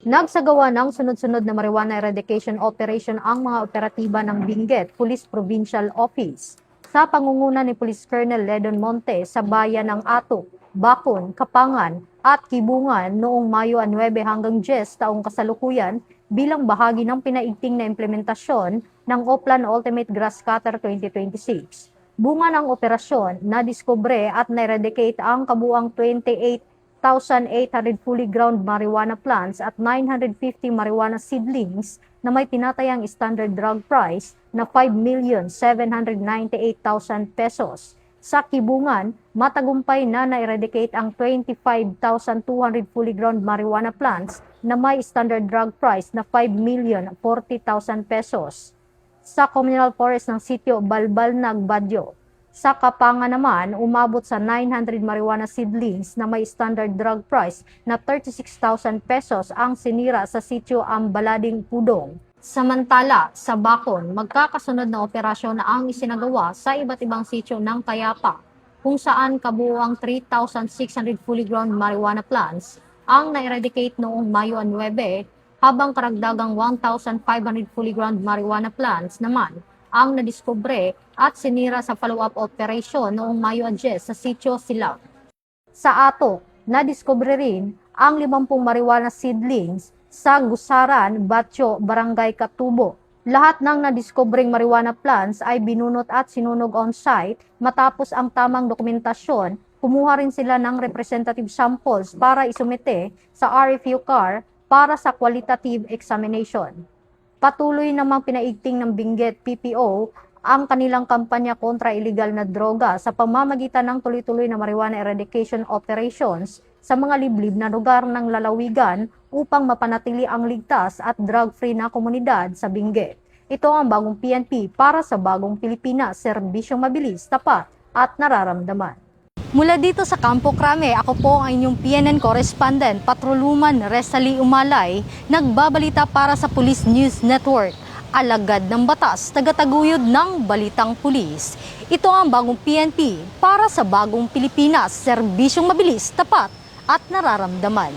Nagsagawa ng sunod-sunod na marijuana eradication operation ang mga operatiba ng Benguet Police Provincial Office sa pangunguna ni Police Colonel Ledon Monte sa bayan ng Ato, Bacon, Kapangan at Kibungan noong Mayo 9 hanggang 10 taong kasalukuyan bilang bahagi ng pinaigting na implementasyon ng Oplan Ultimate Grass Cutter 2026. Bunga ng operasyon, nadiskubre at na-eradicate ang kabuang 28,800 fully ground marijuana plants at 950 marijuana seedlings na may tinatayang standard drug price na 5,798,000 pesos. Sa Kibungan, matagumpay na na-eradicate ang 25,200 fully ground marijuana plants na may standard drug price na 5,040,000 pesos. Sa communal forest ng sitio Balbalnag, Baguio, sa Kapangan naman, umabot sa 900 marijuana seedlings na may standard drug price na 36,000 pesos ang sinira sa sitio Ambalading, Pudong. Samantala, sa Bacon, magkakasunod na operasyon na ang isinagawa sa iba't ibang sitio ng Tayapa, kung saan kabuuang 3,600 fully grown marijuana plants ang na-eradicate noong Mayo 9, habang karagdagang 1,500 fully grown marijuana plants naman ang nadiskubre at sinira sa follow-up operation noong Mayo 10 sa sitio Silao. Sa Ato, nadiskubre rin ang 50 marijuana seedlings sa Gusaran, Batyo, Barangay Katubo. Lahat ng nadiskubring marijuana plants ay binunot at sinunog on-site. Matapos ang tamang dokumentasyon, kumuha rin sila ng representative samples para isumite sa RFU CAR para sa qualitative examination. Patuloy namang pinaigting ng Benguet PPO ang kanilang kampanya kontra illegal na droga sa pamamagitan ng tuloy-tuloy na marijuana eradication operations sa mga liblib na lugar ng lalawigan upang mapanatili ang ligtas at drug-free na komunidad sa Benguet. Ito ang bagong PNP para sa bagong Pilipinas, serbisyong mabilis, tapat at nararamdaman. Mula dito sa Campo Crame, ako po ang inyong PNN correspondent, Patroluman Resali Umalay, nagbabalita para sa Police News Network. Alagad ng batas, tagataguyod ng balitang pulis. Ito ang bagong PNP para sa bagong Pilipinas, serbisyong mabilis, tapat at nararamdaman.